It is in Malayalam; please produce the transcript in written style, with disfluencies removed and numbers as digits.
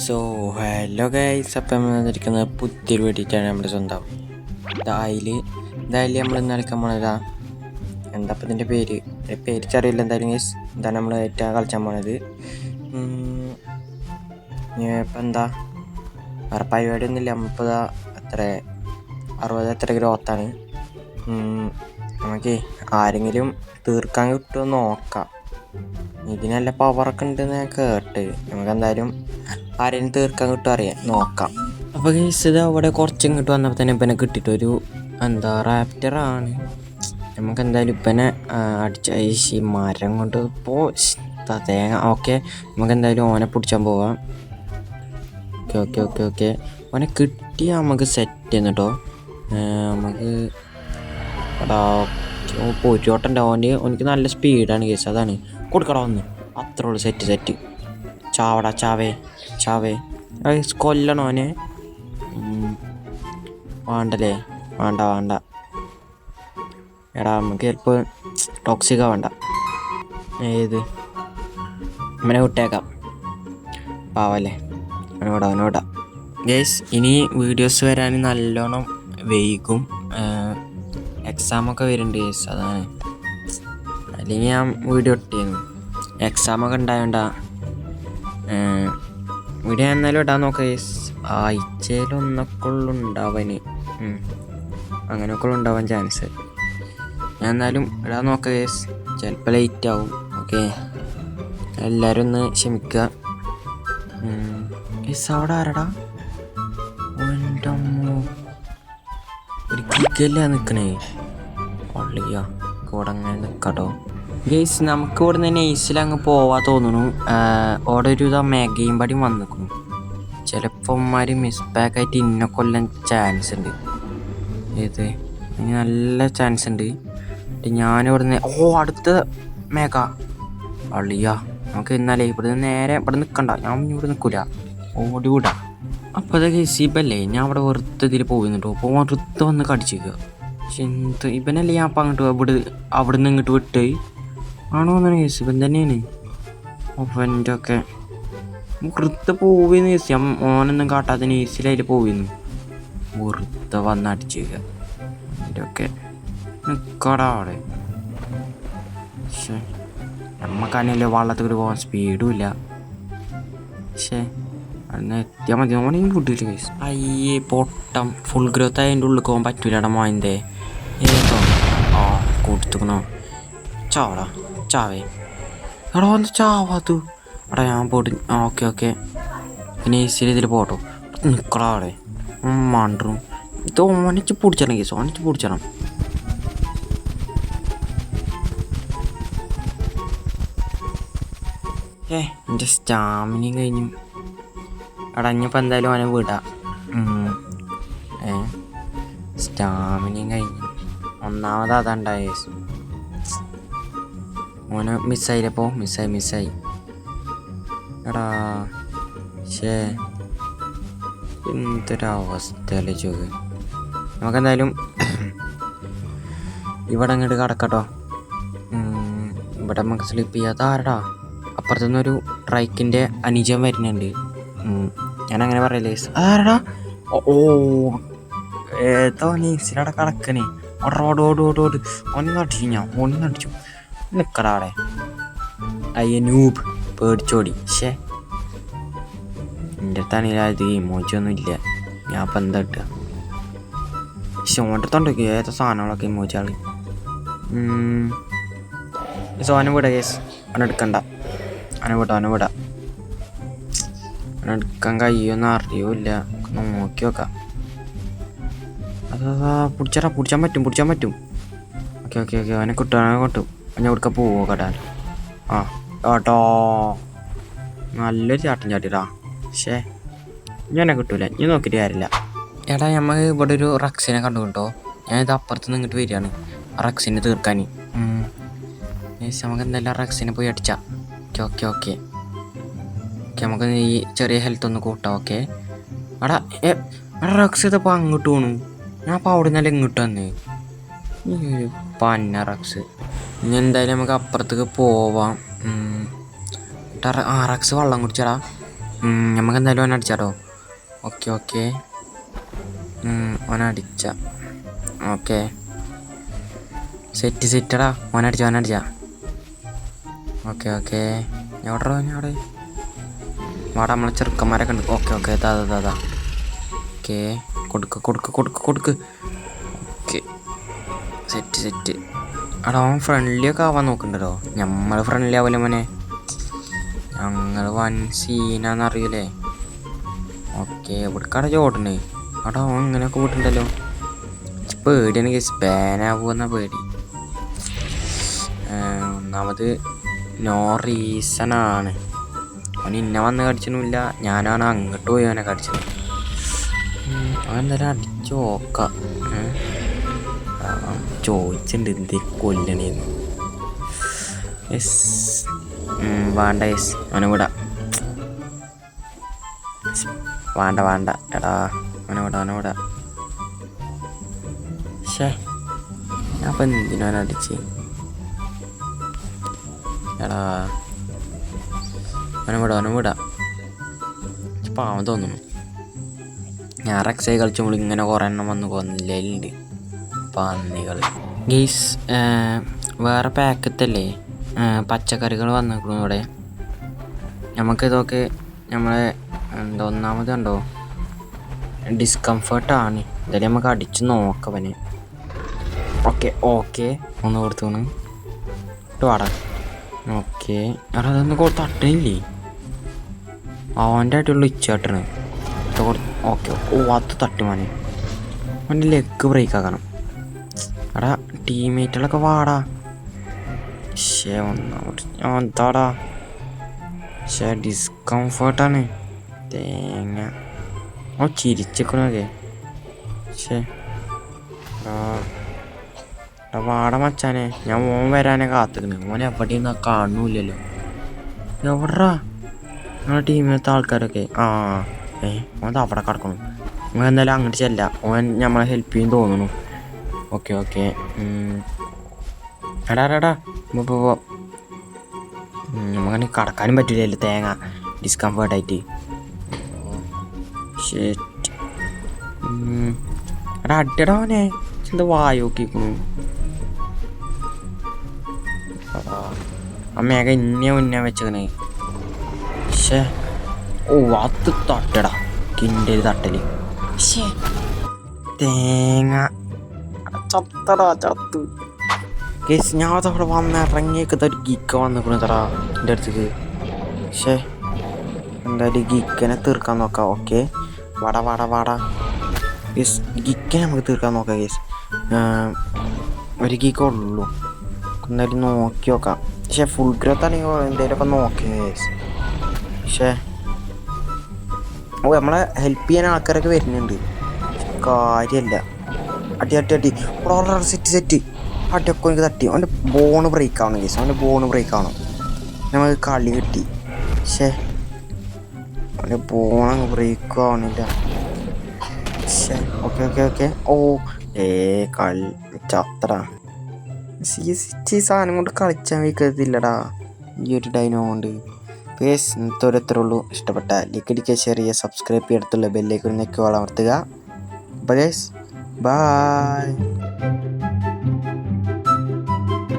സോ ഹലോ ഗൈസ്, അപ്പം വന്നിരിക്കുന്നത് പുതിയൊരു വേണ്ടിയിട്ടാണ് നമ്മുടെ സ്വന്തം ഇതായാലും നമ്മൾ ഇന്ന് കളിക്കാൻ പോണതാ. എന്താ അപ്പം ഇതിൻ്റെ പേര് അറിയില്ല. എന്തായാലും ഗൈസ് ഇതാണ് നമ്മൾ ഏറ്റവും കളിച്ചാൻ പോണത്. ഇപ്പം എന്താ വേറെ പരിപാടിയൊന്നുമില്ല. നമ്മളിപ്പോൾ എത്ര 60 എത്ര ഗ്രോത്താണ്. നമുക്ക് ആരെങ്കിലും തീർക്കാൻ കിട്ടുമോ നോക്കാം. ഇതിനല്ല പവറൊക്കെ ഉണ്ടെന്ന് ഞാൻ കേട്ട്. നമുക്കെന്തായാലും ആരെയും തീർക്കാൻ കിട്ടും അറിയാം, നോക്കാം. അപ്പോൾ കേസ് ഇത് അവിടെ കുറച്ച് ഇങ്ങോട്ട് വന്നപ്പോൾ തന്നെ ഇപ്പനെ കിട്ടിയിട്ടൊരു റാപ്റ്ററാണ്. നമുക്കെന്തായാലും ഇപ്പനെ അടിച്ച മരം കൊണ്ട് ഇപ്പോൾ തേങ്ങ. ഓക്കെ, നമുക്കെന്തായാലും ഓനെ പിടിച്ചാൻ പോവാം. ഓക്കെ ഓക്കെ ഓക്കെ ഓക്കെ ഓനെ കിട്ടിയാൽ നമുക്ക് സെറ്റ് ചെയ്യുന്നു കേട്ടോ. നമുക്ക് എടാ പോയിട്ടോട്ടൻ്റെ ഓനിക്ക് നല്ല സ്പീഡാണ് കേസ്. അതാണ് കൊടുക്കടാ ഒന്ന്, അത്രേ ഉള്ളൂ. സെറ്റ് ചാവടാ ചാവേ കൊല്ലണോ ഓനെ? വേണ്ടല്ലേ? വേണ്ട എടാ നമുക്ക് ചിലപ്പോൾ ടോക്സിക്ക വേണ്ട. ഏത് അമ്മനെ വിട്ടേക്കാം, പാവല്ലേ. അവനോടാ ഗേസ്. ഇനി വീഡിയോസ് വരാൻ നല്ലോണം വൈകും. എക്സാമൊക്കെ വരുന്നുണ്ട് ഗേസ്, അതാണ്. അല്ലെങ്കിൽ ഞാൻ വീഡിയോ ഇട്ടിരുന്നു. എക്സാമൊക്കെ ഉണ്ടായോണ്ടാ വീഡിയോ എന്നാലും ഇടാൻ നോക്കാം ഗേസ്. ആഴ്ചയിലൊന്നൊക്കെ ഉണ്ടാവാന്, അങ്ങനെയൊക്കെ ഉണ്ടാവാൻ ചാൻസ്. ഞാൻ എന്നാലും ഇടാൻ നോക്കാം ഗേസ്. ചിലപ്പോൾ ലേറ്റ് ആവും. ഓക്കെ, എല്ലാവരും ഒന്ന് ക്ഷമിക്കുക ഗേസ്. അവിടെ ആരടാ? എൻ്റെ അമ്മോ, ഒരു കിക്കല്ല നിൽക്കണേ. പള്ളിയാ കൂടെ അങ്ങനെ നിൽക്കാട്ടോ ഗേസ്. നമുക്ക് ഇവിടെ നിന്ന് നൈസിലങ്ങ് പോവാൻ തോന്നുന്നു. അവിടെ ഒരു മെഗയും പടിയും വന്നിരിക്കുന്നു. ചിലപ്പോൾ മിസ്പാക്കായിട്ട് ഇന്നെ കൊല്ലാൻ ചാൻസ് ഉണ്ട്. ഏത് ഇനി നല്ല ചാൻസ് ഉണ്ട്. ഞാനിവിടുന്ന് അടുത്ത മേഘ പള്ളിയാ. നമുക്ക് എന്നാലേ ഇവിടെ നിന്ന് നേരെ ഇവിടെ നിൽക്കണ്ട. ഞാൻ ഇവിടെ നിൽക്കില്ല, ഓടിവിടാ. അപ്പോൾ അതൊക്കെ ഇബല്ലേ, ഞാൻ അവിടെ വെറുതെ ഇതിൽ പോയിട്ടോ. അപ്പോൾ വെറുതെ വന്ന് കടിച്ചിരിക്കുക. പക്ഷെ ഇവനല്ലേ ഞാൻ അപ്പം അങ്ങോട്ട് അവിടെ നിന്ന് ഇങ്ങോട്ട് വിട്ട് ആണോ എന്നാണ് കേസ്. ഇവൻ തന്നെയാണ് അവൻ്റെ ഒക്കെ വെറുതെ പോവുന്നു കേസ്. ഞാൻ ഓനൊന്നും കാട്ടാത്ത നേസിലതിൽ പോവുന്നു. വെറുതെ വന്ന് അടിച്ചിരിക്കുക. എൻ്റെ ഒക്കെ നിൽക്കടാ അവിടെ. പക്ഷേ നമ്മക്കാണെങ്കിൽ വള്ളത്തിൽ കൂടി പോകാൻ സ്പീഡും ഇല്ല. പക്ഷേ അന്ന് എത്തിയാൽ മതി. ഓനെങ്കിൽ ഫുഡില്ല കേസ്. അയ്യേ പൊട്ടം ഫുൾ ഗ്രോത്ത് അതിൻ്റെ ഉള്ളിൽ പോകാൻ പറ്റൂലടാ മോൻ്റെ. ഏതോ കൊടുത്തുക്കണോ? ചാവേ എടാ ഒന്ന് ചാവാത്തു. എടാ ഞാൻ പോട്ട്. ഓക്കെ പിന്നെ ഈസിയിൽ ഇതിൽ പോട്ടോ. നിൽക്കടാ അവിടെ മണ്ടും. ഇത് ഓനിച്ച് പിടിച്ചണം കേസ്, ഓനിച്ച് പിടിച്ചണം. എൻ്റെ സ്റ്റാമിനയും കഴിഞ്ഞു. എടാ ഇനിയിപ്പോൾ എന്തായാലും ഓനെ വിടാം. സ്റ്റാമിനയും കഴിഞ്ഞു. ഒന്നാമത് അതുണ്ടായ കേസ്. ഓന് മിസ്സായില്ലപ്പോൾ മിസ്സായി. എടാ ശേ, എന്തൊരവസ്ഥയല്ലേ ചോക്ക്. നമുക്കെന്തായാലും ഇവിടെ അങ്ങോട്ട് കിടക്കട്ടോ. ഇവിടെ നമുക്ക് സ്ലിപ്പ് ചെയ്യാത്ത ആരടാ? അപ്പുറത്തുനിന്നൊരു ട്രൈക്കിൻ്റെ അനുജൻ വരുന്നുണ്ട്. ഞാനങ്ങനെ പറയല്ലേ ആരടാ? ഏതോ നീസിലവിടെ കിടക്കണേ. ഓട് ഒന്നടിച്ചു. നിൽക്കടാ അവിടെ. അയ്യ നൂബ് പേടിച്ചോടി. പക്ഷേ എൻ്റെ അടുത്താണെങ്കിൽ അത് ഇമോജൊന്നും ഇല്ല. ഞാൻ അപ്പം എന്താ ഇട്ടുക? പക്ഷെ ഓൻ്റെ അടുത്തുണ്ടോ ഏതോ സാധനങ്ങളൊക്കെ ഇമോജാൾ. സോനെ വിടാ കേസ്. അവനെടുക്കണ്ട, അവനെ വിടാം. അവനെടുക്കാൻ കഴിയുമെന്ന് അറിയൂല്ല. നോക്കി നോക്കാം. അതാ പിടിച്ചാൻ പറ്റും. ഓക്കെ അവനെ കൊട്ടും. ഞാൻ കൊടുക്കാൻ പോവോ കടാൻ? കേട്ടോ, നല്ലൊരു ചാട്ടം ചാട്ടിടാ. പക്ഷേ ഞാനെ കിട്ടൂല. നീ നോക്കിയിട്ട് കാര്യമില്ല. എടാ നമ്മൾ ഇവിടെ ഒരു റക്സിനെ കണ്ടു കേട്ടോ. ഞാനിത് അപ്പുറത്തുനിന്ന് ഇങ്ങോട്ട് വരികയാണ് റക്സിനെ തീർക്കാൻ. നമുക്ക് എന്തായാലും റക്സിനെ പോയി അടിച്ചാൽ. ഓക്കെ നമുക്ക് ഈ ചെറിയ ഹെൽത്ത് ഒന്ന് കൂട്ടാം. ഓക്കെ എടാ റക്സ് ഇതിപ്പോൾ അങ്ങോട്ട് പോണു. ഞാൻ അപ്പോൾ അവിടെ നിന്നല്ല ഇങ്ങോട്ട് വന്നേ. പന്ന റക്സ്. ഇനി എന്തായാലും നമുക്ക് അപ്പുറത്തേക്ക് പോവാം. റക്സ് വെള്ളം കുടിച്ചടാ. നമുക്ക് എന്തായാലും ഓനെ അടിച്ചാട്ടോ. ഓക്കെ ഓക്കെ ഓനെ അടിച്ച. ഓക്കെ സെറ്റടാ. ഓനടിച്ച. ഓക്കെ ഓക്കെ എവിടെ അവിടെ വാടാ, നമ്മളെ ചെറുക്കന്മാരൊക്കെ ഉണ്ട്. ഓക്കെ ഓക്കെ അതാ ഓക്കെ കൊടുക്ക്. Okay set. എടാ അവൻ ഫ്രണ്ട്ലി ഒക്കെ ആവാൻ നോക്കണ്ടല്ലോ. നമ്മൾ ഫ്രണ്ട്ലി ആവില്ല മോനെ, ഞങ്ങൾ വൻ സീനാന്നറിയില്ലേ. ഓക്കെ ഇവിടേക്കാടെ ചോടണേ. എടാ അവൻ ഇങ്ങനെയൊക്കെ വിട്ടുണ്ടല്ലോ. പേടിയാണ് കേസ്, ബാനാവുന്ന പേടി. ഒന്നാമത് നോ റീസണാണ്. അവൻ ഇന്നെ വന്ന് കടിച്ചൊന്നുമില്ല, ഞാനാണ് അങ്ങോട്ട് പോയി അവനെ കടിച്ചത്. അവൻ എന്തായാലും അടിച്ചു നോക്കാം. ചോദിച്ചിട്ടുണ്ട് എന്തേ കൊല്ലണേന്ന്. യെസ് വേണ്ട യെസ് അവനെ വിടാം. വേണ്ട എടാ അവനെ വിടാ. ഷേ ഞാൻ അപ്പം എന്തിനവനടിച്ച് എടാ. അവനെ വിടാം. പാവം തോന്നുന്നു. ഞാൻ റെക്സായി കളിച്ചുമ്പോൾ ഇങ്ങനെ കുറേ എണ്ണം വന്ന് കൊന്നില്ലുണ്ട് പന്നികൾ. ഗെയ്സ് വേറെ പാക്കറ്റല്ലേ പച്ചക്കറികൾ വന്നിരിക്കുന്നു ഇവിടെ. നമുക്കിതൊക്കെ നമ്മളെ ഒന്നാമത് കണ്ടോ ഡിസ്കംഫർട്ടാണ്. എന്തായാലും നമുക്ക് അടിച്ച് നോക്കവന്. ഓക്കെ ഒന്ന് കൊടുത്തോണ് ഇട്ട് വാടാ. ഓക്കെ എടാ അതൊന്ന് തട്ടണില്ലേ, അവൻ്റെ ആയിട്ടുള്ള ഇച്ചാട്ടണ്. ഓക്കെ അത് തട്ടുമാനെ, അവൻ്റെ ലെഗ് ബ്രേക്ക് ആക്കണം. എടാ ടീംമേറ്റുകളൊക്കെ വാടാ. എന്താടാ ഡിസ്കംഫർട്ടാണ് തേങ്ങ. ഓ ചിരിച്ചേക്കണൊക്കെ. വാട മച്ചാനെ, ഞാൻ ഓൻ വരാനെ കാത്തിക്കണ്. ഓൻ എവിടെയും കാണൂല്ലല്ലോ. എവിടാ ഞങ്ങളുടെ ടീമിലത്തെ ആൾക്കാരൊക്കെ? ഓൻ അവിടെ കിടക്കണം. ഓൻ എന്തായാലും അങ്ങോട്ട് ചെല്ല, ഓൻ നമ്മളെ ഹെൽപ്പ് ചെയ്യും തോന്നുന്നു. ഓക്കെ എടാ പോ. നമുക്കങ്ങനെ കടക്കാനും പറ്റില്ലല്ലോ തേങ്ങ ഡിസ്കംഫർട്ടായിട്ട്. എടാ അടിയടാ അവനെ, എന്താ വായോക്കിക്കണു. അമ്മയൊക്കെ ഉന്ന വെച്ചേക്കണേ. അത് തട്ടടാ കിൻ്റെ തട്ടല്. തേങ്ങ ചത്തു. കേസ് ഞാൻ അതവിടെ വന്നിറങ്ങിയൊക്കെ ഒരു ഗിക്ക വന്നിക്കണതടാ എൻ്റെ അടുത്തേക്ക്. എന്തായാലും ഗിക്കനെ തീർക്കാൻ നോക്കാം. ഓക്കെ വാടാ കേസ്, ഗിക്കനെ നമുക്ക് തീർക്കാൻ നോക്കാം കേസ്. ഒരു ഗിക്ക ഉള്ളൂ, എന്തായാലും നോക്കി നോക്കാം. ഫുൾ ഗ്രോത്ത് ആണെങ്കിൽ എന്തെങ്കിലുമൊക്കെ നോക്കിയ കേസ്. നമ്മളെ ഹെൽപ്പ് ചെയ്യാൻ ആൾക്കാരൊക്കെ വരുന്നുണ്ട്, കാര്യമല്ല. അടി സെറ്റ് അടിയൊക്കെ എനിക്ക് തട്ടി. അവൻ്റെ ബോണ് ബ്രേക്ക് ആവണം കേസ്, നമുക്ക് കളി കിട്ടി. അവൻ്റെ ബോണങ്ങ് ബ്രേക്ക് ആവണില്ല. ഓക്കെ കളി ചത്തടാ. സാധനം കൊണ്ട് കളിച്ചാൻ വയ്ക്കത്തില്ലടാ ഈ ഒരു ഡൈനോ കൊണ്ട്. പേസ് ഇന്നത്തെ ഉള്ളൂ. ഇഷ്ടപ്പെട്ട ലൈക്ക് അടിക്കുക, ഷെയർ ചെയ്യുക, സബ്സ്ക്രൈബ് ചെയ്യത്തുള്ള ബെല്ലേക്ക് ഞെക്കി അമർത്തുക. ബൈ.